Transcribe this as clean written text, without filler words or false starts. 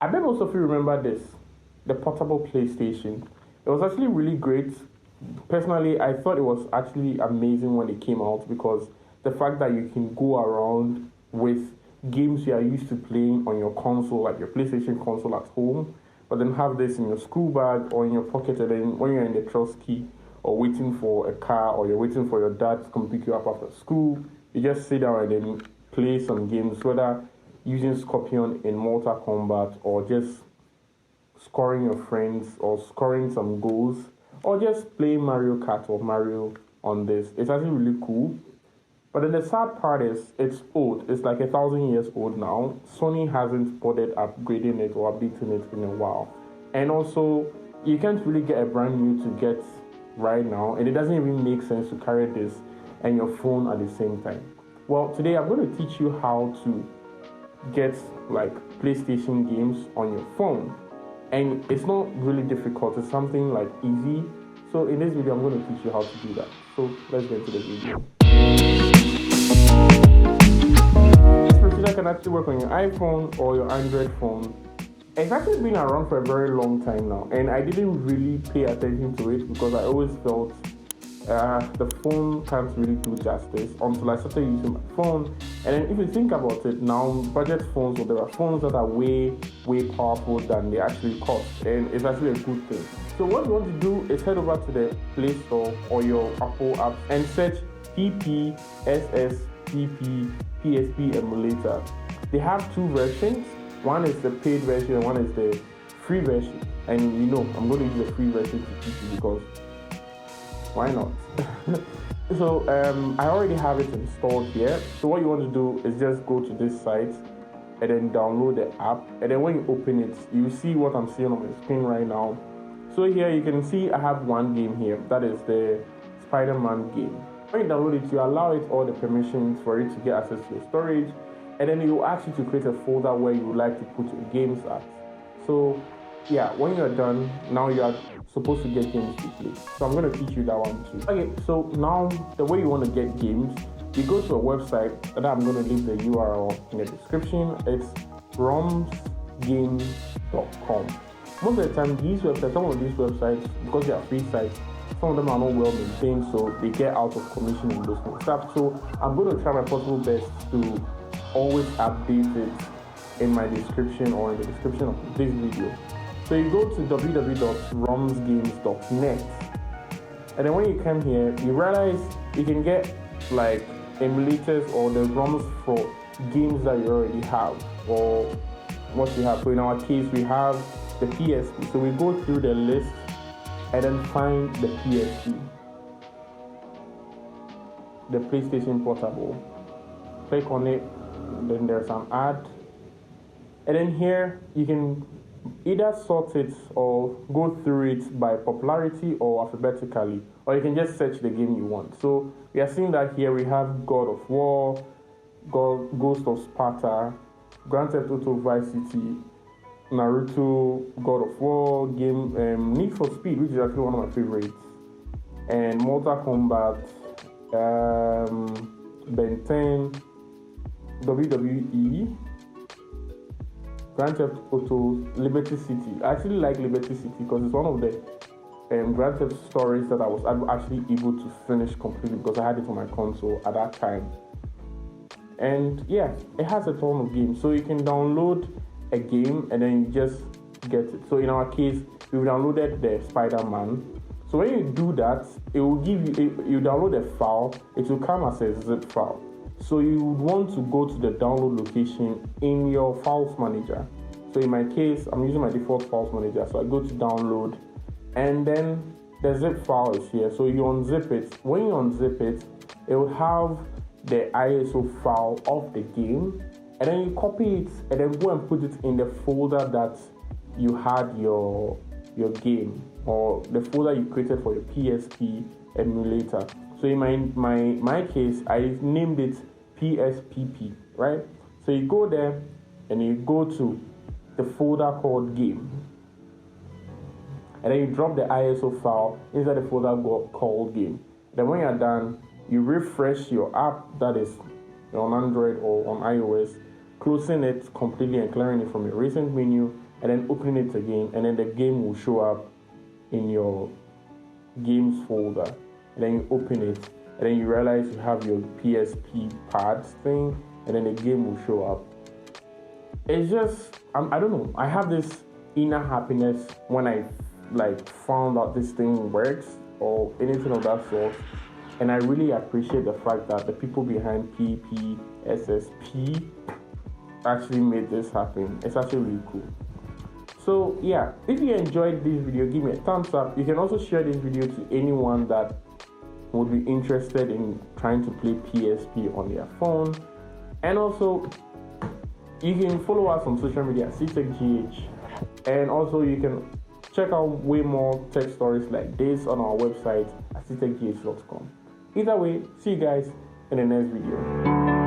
I bet most of you remember this, the portable PlayStation. It was actually really great. Personally, I thought it was actually amazing when it came out because the fact that you can go around with games you are used to playing on your console, like your PlayStation console at home, but then have this in your school bag or in your pocket, and then when you're in the trust key or waiting for a car or you're waiting for your dad to come pick you up after school, you just sit down and then play some games, whether using Scorpion in Mortal Kombat or just scoring your friends or scoring some goals or just playing Mario Kart or Mario on this. It's actually really cool. But then the sad part is it's old. It's like 1,000 years old now. Sony hasn't bothered upgrading it or updating it in a while. And also, you can't really get a brand new to get right now. And it doesn't even make sense to carry this and your phone at the same time. Well, today I'm going to teach you how to get like PlayStation games on your phone. And it's not really difficult, it's something like easy. So in this video, I'm going to teach you how to do that. So let's get into the video. This procedure can actually work on your iPhone or your Android phone. It's actually been around for a very long time now, and I didn't really pay attention to it because I always felt the phone can't really do justice until I started using my phone. And then if you think about it now, budget phones, or there are phones that are way powerful than they actually cost, and it's actually a good thing. So what you want to do is head over to the Play Store or your Apple app and search PSP emulator. They have two versions. One is the paid version and one is the free version. And you know, I'm going to use the free version to teach you because why not? So I already have it installed here. So what you want to do is just go to this site and then download the app. And then when you open it, you see what I'm seeing on my screen right now. So here you can see I have one game here. That is the Spider-Man game. When you download it, you allow it all the permissions for it to get access to your storage. And then it will ask you to create a folder where you would like to put your games at. So yeah, when you're done, now you are supposed to get games to play. So I'm going to teach you that one too. Okay, so now the way you want to get games, you go to a website that I'm going to leave the URL in the description. It's romsgames.com. Most of the time, some of these websites, because they are free sites, some of them are not well maintained, so they get out of commission and those kind of stuff. So I'm going to try my possible best to always update it in my description or in the description of this video. So you go to www.romsgames.net, and then when you come here, you realize you can get like emulators or the ROMs for games that you already have or what you have. So in our case, we have the PSP. So we go through the list and then find the PSP, the PlayStation Portable. Click on it, then there's an ad, and then here you can either sort it or go through it by popularity or alphabetically, or you can just search the game you want. So we are seeing that here we have God of War, Ghost of Sparta, Grand Theft Auto Vice City, Naruto, God of War, Need for Speed, which is actually one of my favorites, and Mortal Kombat, Ben 10, WWE, Grand Theft Auto, Liberty City. I actually like Liberty City because it's one of the Grand Theft stories that I was actually able to finish completely because I had it on my console at that time. And yeah, it has a ton of games. So you can download a game and then you just get it. So in our case, we downloaded the Spider-Man. So when you do that, it will give you download a file, it will come as a zip file. So you would want to go to the download location in your files manager. So in my case, I'm using my default files manager. So I go to download and then the zip file is here. So you unzip it. When you unzip it, it will have the ISO file of the game. And then you copy it and then go and put it in the folder that you had your game or the folder you created for your PSP emulator. So in my case, I named it PSPP, right? So you go there and you go to the folder called game. And then you drop the ISO file inside the folder called game. Then when you're done, you refresh your app that is on Android or on iOS, closing it completely and clearing it from your recent menu. and then opening it again, and then the game will show up in your games folder, and then you open it, and then you realize you have your PSP pads thing, and then the game will show up. It's just, I don't know, I have this inner happiness when I found out this thing works or anything of that sort. And I really appreciate the fact that the people behind PPSSP actually made this happen. It's actually really cool. So yeah, if you enjoyed this video, give me a thumbs up. You can also share this video to anyone that would be interested in trying to play PSP on their phone. And also, you can follow us on social media at C-TekGh. And also, you can check out way more tech stories like this on our website at C-TekGh.com. Either way, see you guys in the next video.